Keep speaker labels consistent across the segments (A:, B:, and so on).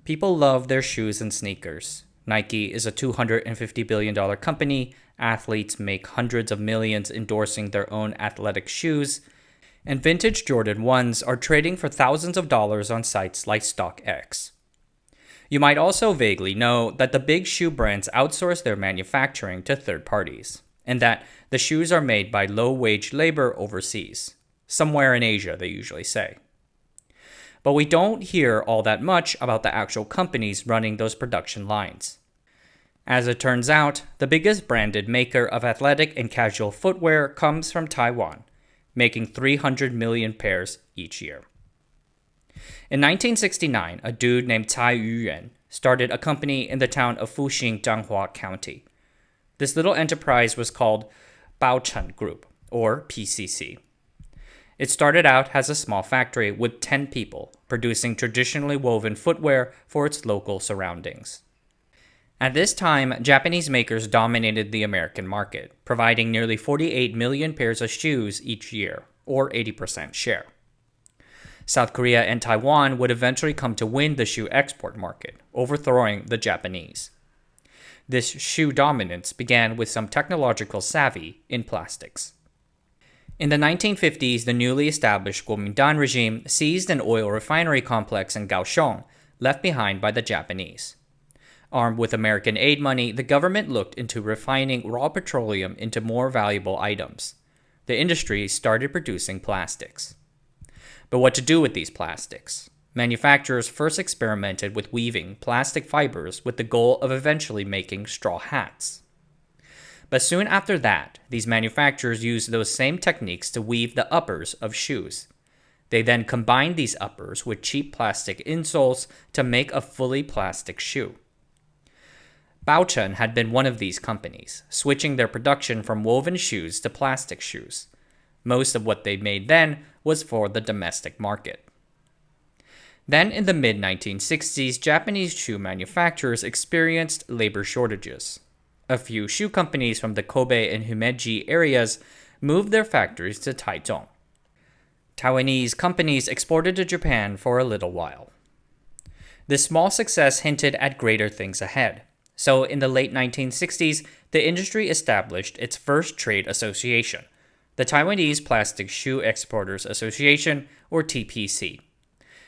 A: People love their shoes and sneakers. Nike is a $250 billion company. Athletes make hundreds of millions endorsing their own athletic shoes. And vintage Jordan 1s are trading for thousands of dollars on sites like StockX. You might also vaguely know that the big shoe brands outsource their manufacturing to third parties, and that the shoes are made by low-wage labor overseas. Somewhere in Asia, they usually say. But we don't hear all that much about the actual companies running those production lines. As it turns out, the biggest branded maker of athletic and casual footwear comes from Taiwan, making 300 million pairs each year. In 1969, a dude named Cai Yuan started a company in the town of Fuxing, Zhanghua County. This little enterprise was called Baochen Group, or PCC. It started out as a small factory with 10 people, producing traditionally woven footwear for its local surroundings. At this time, Japanese makers dominated the American market, providing nearly 48 million pairs of shoes each year, or 80% share. South Korea and Taiwan would eventually come to win the shoe export market, overthrowing the Japanese. This shoe dominance began with some technological savvy in plastics. In the 1950s, the newly established Kuomintang regime seized an oil refinery complex in Kaohsiung, left behind by the Japanese. Armed with American aid money, the government looked into refining raw petroleum into more valuable items. The industry started producing plastics. But what to do with these plastics? Manufacturers first experimented with weaving plastic fibers with the goal of eventually making straw hats. But soon after that, these manufacturers used those same techniques to weave the uppers of shoes. They then combined these uppers with cheap plastic insoles to make a fully plastic shoe. Baochen had been one of these companies, switching their production from woven shoes to plastic shoes. Most of what they made then was for the domestic market. Then in the mid-1960s, Japanese shoe manufacturers experienced labor shortages. A few shoe companies from the Kobe and Himeji areas moved their factories to Taichung. Taiwanese companies exported to Japan for a little while. This small success hinted at greater things ahead. So in the late 1960s, the industry established its first trade association, the Taiwanese Plastic Shoe Exporters Association, or TPC,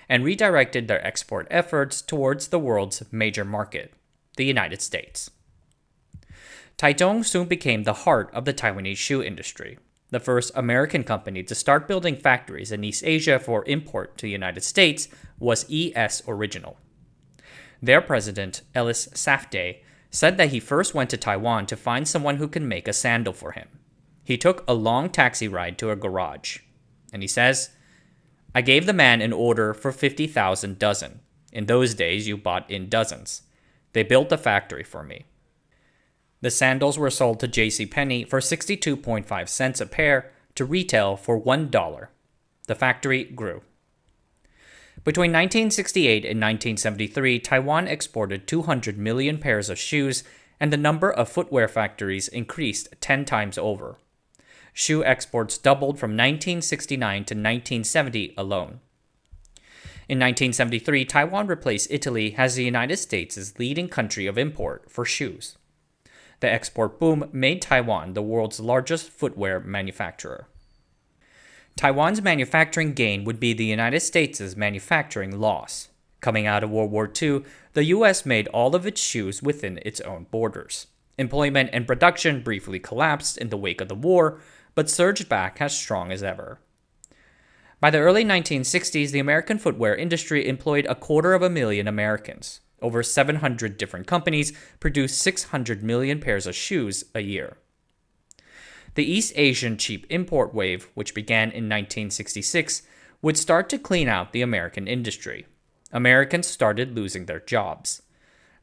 A: and redirected their export efforts towards the world's major market, the United States. Taichung soon became the heart of the Taiwanese shoe industry, the first American company to start building factories in East Asia for import to the United States was ES Original. Their president, Ellis Safdie, said that he first went to Taiwan to find someone who could make a sandal for him. He took a long taxi ride to a garage, and he says, "I gave the man an order for 50,000 dozen. In those days, you bought in dozens. They built a factory for me." The sandals were sold to JCPenney for 62.5 cents a pair to retail for $1. The factory grew. Between 1968 and 1973, Taiwan exported 200 million pairs of shoes, and the number of footwear factories increased 10 times over. Shoe exports doubled from 1969 to 1970 alone. In 1973, Taiwan replaced Italy as the United States' leading country of import for shoes. The export boom made Taiwan the world's largest footwear manufacturer. Taiwan's manufacturing gain would be the United States' manufacturing loss. Coming out of World War II, the U.S. made all of its shoes within its own borders. Employment and production briefly collapsed in the wake of the war, but surged back as strong as ever. By the early 1960s, the American footwear industry employed 250,000 Americans. Over 700 different companies produced 600 million pairs of shoes a year. The East Asian cheap import wave, which began in 1966, would start to clean out the American industry. Americans started losing their jobs.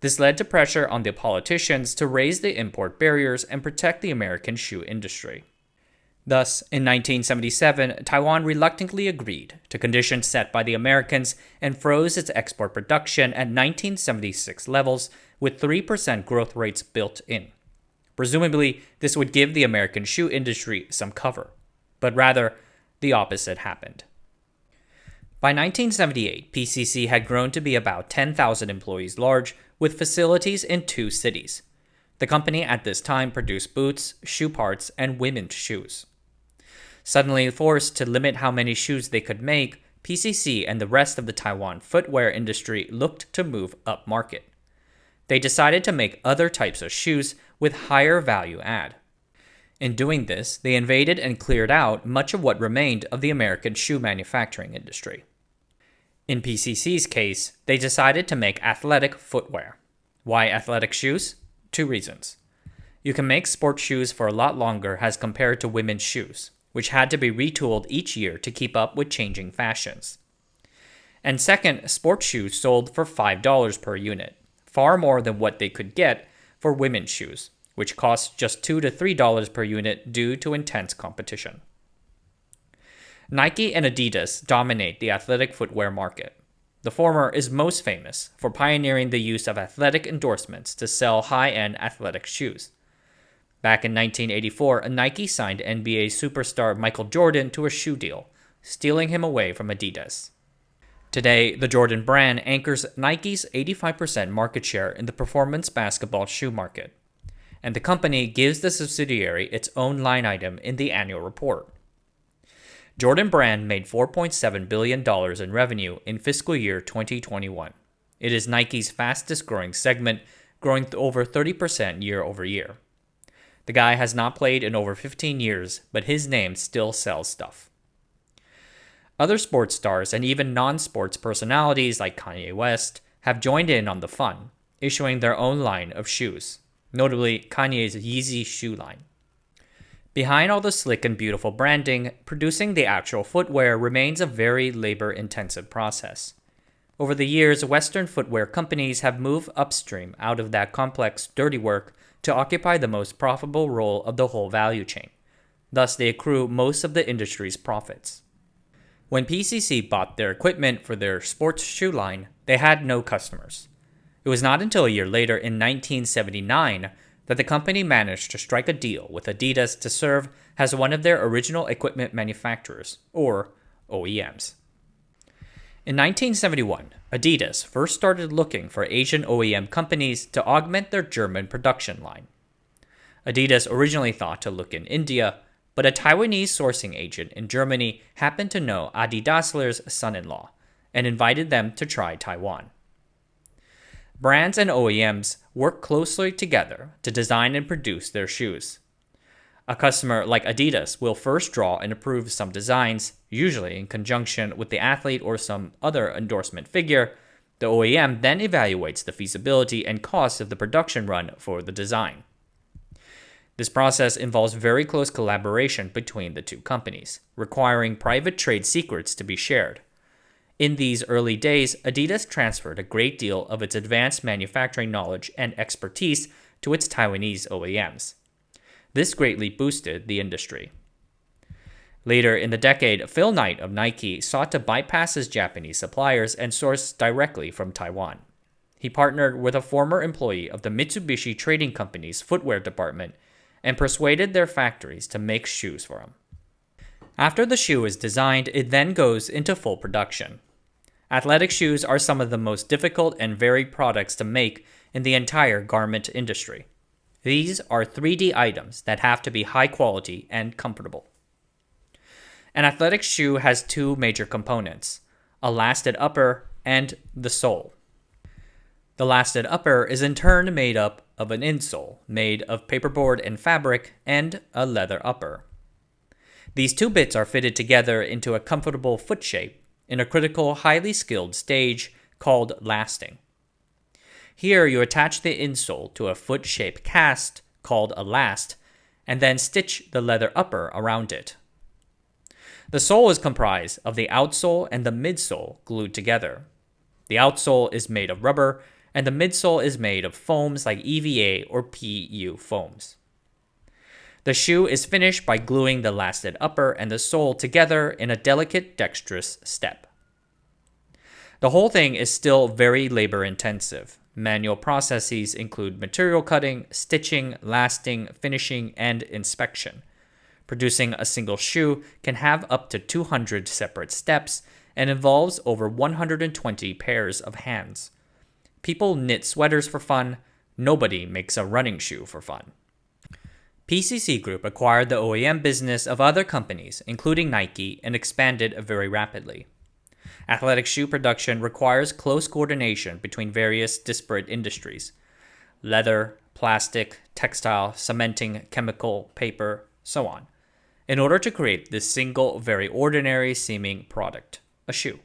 A: This led to pressure on the politicians to raise the import barriers and protect the American shoe industry. Thus, in 1977, Taiwan reluctantly agreed to conditions set by the Americans and froze its export production at 1976 levels with 3% growth rates built in. Presumably, this would give the American shoe industry some cover. But rather, the opposite happened. By 1978, PCC had grown to be about 10,000 employees large, with facilities in 2 cities. The company at this time produced boots, shoe parts, and women's shoes. Suddenly forced to limit how many shoes they could make, PCC and the rest of the Taiwan footwear industry looked to move upmarket. They decided to make other types of shoes with higher value add. In doing this, they invaded and cleared out much of what remained of the American shoe manufacturing industry. In PCC's case, they decided to make athletic footwear. Why athletic shoes? 2 reasons. You can make sports shoes for a lot longer as compared to women's shoes, which had to be retooled each year to keep up with changing fashions. And second, sports shoes sold for $5 per unit, far more than what they could get for women's shoes, which cost just $2 to $3 per unit due to intense competition. Nike and Adidas dominate the athletic footwear market. The former is most famous for pioneering the use of athletic endorsements to sell high-end athletic shoes. Back in 1984, Nike signed NBA superstar Michael Jordan to a shoe deal, stealing him away from Adidas. Today, the Jordan brand anchors Nike's 85% market share in the performance basketball shoe market, and the company gives the subsidiary its own line item in the annual report. Jordan Brand made $4.7 billion in revenue in fiscal year 2021. It is Nike's fastest growing segment, growing over 30% year over year. The guy has not played in over 15 years, but his name still sells stuff. Other sports stars and even non-sports personalities like Kanye West have joined in on the fun, issuing their own line of shoes, notably Kanye's Yeezy shoe line. Behind all the slick and beautiful branding, producing the actual footwear remains a very labor-intensive process. Over the years, Western footwear companies have moved upstream out of that complex, dirty work to occupy the most profitable role of the whole value chain. Thus, they accrue most of the industry's profits. When PCC bought their equipment for their sports shoe line, they had no customers. It was not until a year later in 1979 that the company managed to strike a deal with Adidas to serve as one of their original equipment manufacturers, or OEMs. In 1971, Adidas first started looking for Asian OEM companies to augment their German production line. Adidas originally thought to look in India, but a Taiwanese sourcing agent in Germany happened to know Adi Dassler's son-in-law and invited them to try Taiwan. Brands and OEMs work closely together to design and produce their shoes. A customer like Adidas will first draw and approve some designs, usually in conjunction with the athlete or some other endorsement figure. The OEM then evaluates the feasibility and cost of the production run for the design. This process involves very close collaboration between the two companies, requiring private trade secrets to be shared. In these early days, Adidas transferred a great deal of its advanced manufacturing knowledge and expertise to its Taiwanese OEMs. This greatly boosted the industry. Later in the decade, Phil Knight of Nike sought to bypass his Japanese suppliers and source directly from Taiwan. He partnered with a former employee of the Mitsubishi Trading Company's footwear department and persuaded their factories to make shoes for him. After the shoe is designed, it then goes into full production. Athletic shoes are some of the most difficult and varied products to make in the entire garment industry. These are 3D items that have to be high quality and comfortable. An athletic shoe has 2 major components, a lasted upper and the sole. The lasted upper is in turn made up of an insole made of paperboard and fabric and a leather upper. These 2 bits are fitted together into a comfortable foot shape in a critical, highly skilled stage called lasting. Here you attach the insole to a foot-shaped cast called a last and then stitch the leather upper around it. The sole is comprised of the outsole and the midsole glued together. The outsole is made of rubber and the midsole is made of foams like EVA or PU foams. The shoe is finished by gluing the lasted upper and the sole together in a delicate, dexterous step. The whole thing is still very labor-intensive. Manual processes include material cutting, stitching, lasting, finishing, and inspection. Producing a single shoe can have up to 200 separate steps and involves over 120 pairs of hands. People knit sweaters for fun. Nobody makes a running shoe for fun. PCC Group acquired the OEM business of other companies, including Nike, and expanded very rapidly. Athletic shoe production requires close coordination between various disparate industries: leather, plastic, textile, cementing, chemical, paper, so on, in order to create this single, very ordinary seeming product, a shoe.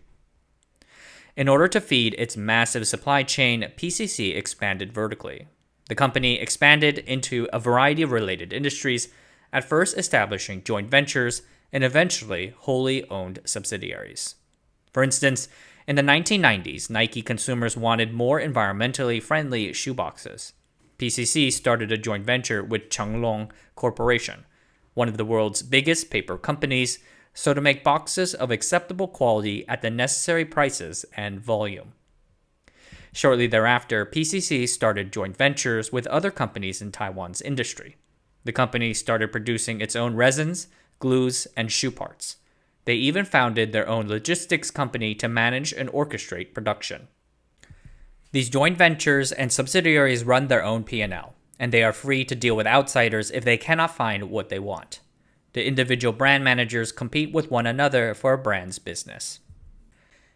A: In order to feed its massive supply chain, PCC expanded vertically. The company expanded into a variety of related industries, at first establishing joint ventures and eventually wholly owned subsidiaries. For instance, in the 1990s, Nike consumers wanted more environmentally friendly shoeboxes. PCC started a joint venture with Changlong Corporation, one of the world's biggest paper companies, so to make boxes of acceptable quality at the necessary prices and volume. Shortly thereafter, PCC started joint ventures with other companies in Taiwan's industry. The company started producing its own resins, glues, and shoe parts. They even founded their own logistics company to manage and orchestrate production. These joint ventures and subsidiaries run their own P&L, and they are free to deal with outsiders if they cannot find what they want. The individual brand managers compete with one another for a brand's business.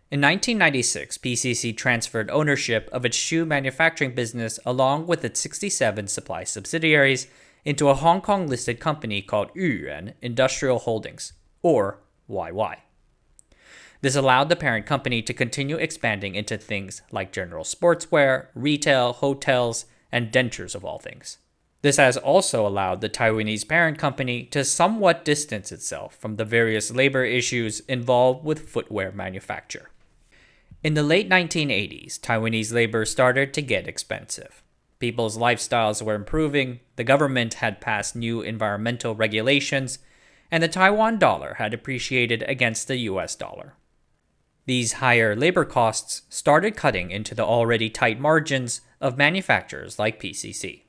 A: In 1996, PCC transferred ownership of its shoe manufacturing business along with its 67 supply subsidiaries into a Hong Kong-listed company called Yuyuan Industrial Holdings, or YY. This allowed the parent company to continue expanding into things like general sportswear, retail, hotels, and dentures of all things. This has also allowed the Taiwanese parent company to somewhat distance itself from the various labor issues involved with footwear manufacture. In the late 1980s, Taiwanese labor started to get expensive. People's lifestyles were improving, the government had passed new environmental regulations, and the Taiwan dollar had appreciated against the US dollar. These higher labor costs started cutting into the already tight margins of manufacturers like PCC.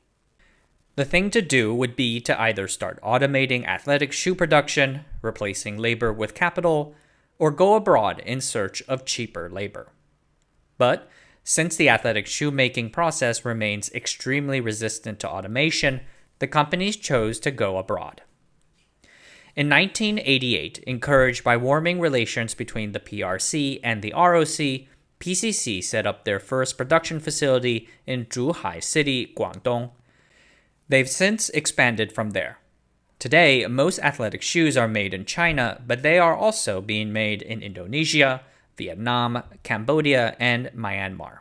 A: The thing to do would be to either start automating athletic shoe production, replacing labor with capital, or go abroad in search of cheaper labor. But since the athletic shoemaking process remains extremely resistant to automation, the companies chose to go abroad. In 1988, encouraged by warming relations between the PRC and the ROC, PCC set up their first production facility in Zhuhai City, Guangdong. They've since expanded from there. Today, most athletic shoes are made in China, but they are also being made in Indonesia, Vietnam, Cambodia, and Myanmar.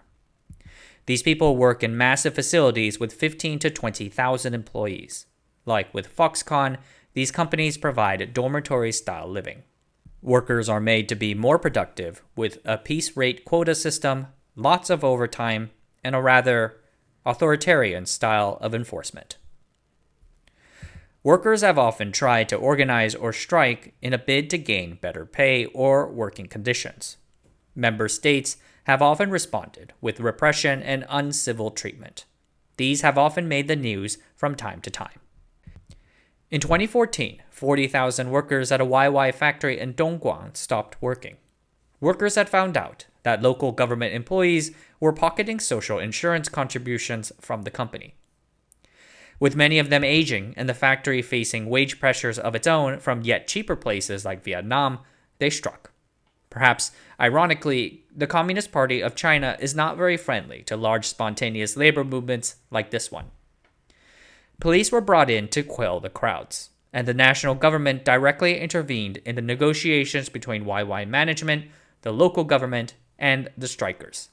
A: These people work in massive facilities with 15 to 20,000 employees. Like with Foxconn, these companies provide dormitory-style living. Workers are made to be more productive with a piece rate quota system, lots of overtime, and a rather authoritarian style of enforcement. Workers have often tried to organize or strike in a bid to gain better pay or working conditions. Member states have often responded with repression and uncivil treatment. These have often made the news from time to time. In 2014, 40,000 workers at a YY factory in Dongguan stopped working. Workers had found out that local government employees were pocketing social insurance contributions from the company. With many of them aging and the factory facing wage pressures of its own from yet cheaper places like Vietnam, they struck. Perhaps, ironically, the Communist Party of China is not very friendly to large spontaneous labor movements like this one. Police were brought in to quell the crowds, and the national government directly intervened in the negotiations between YY management, the local government, and the strikers.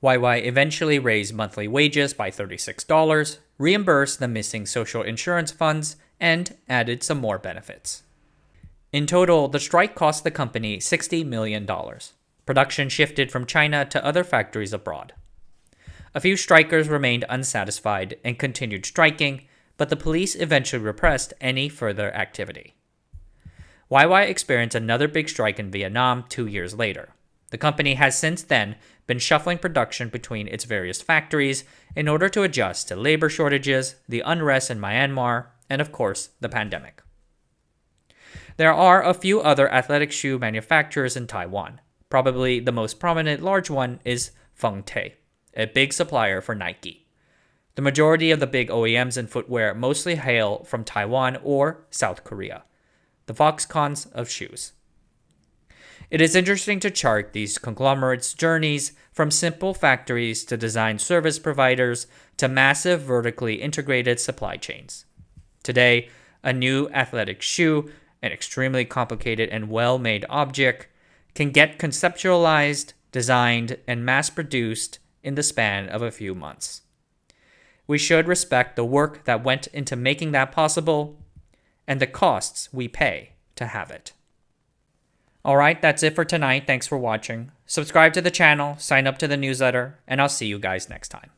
A: YY eventually raised monthly wages by $36, reimbursed the missing social insurance funds, and added some more benefits. In total, the strike cost the company $60 million. Production shifted from China to other factories abroad. A few strikers remained unsatisfied and continued striking, but the police eventually repressed any further activity. YY experienced another big strike in Vietnam 2 years later. The company has since then been shuffling production between its various factories in order to adjust to labor shortages, the unrest in Myanmar, and of course, the pandemic. There are a few other athletic shoe manufacturers in Taiwan. Probably the most prominent large one is Fengte, a big supplier for Nike. The majority of the big OEMs in footwear mostly hail from Taiwan or South Korea, the Foxcons of shoes. It is interesting to chart these conglomerates' journeys from simple factories to design service providers to massive vertically integrated supply chains. Today, a new athletic shoe, an extremely complicated and well-made object, can get conceptualized, designed, and mass-produced in the span of a few months. We should respect the work that went into making that possible and the costs we pay to have it. Alright, that's it for tonight. Thanks for watching. Subscribe to the channel, sign up to the newsletter, and I'll see you guys next time.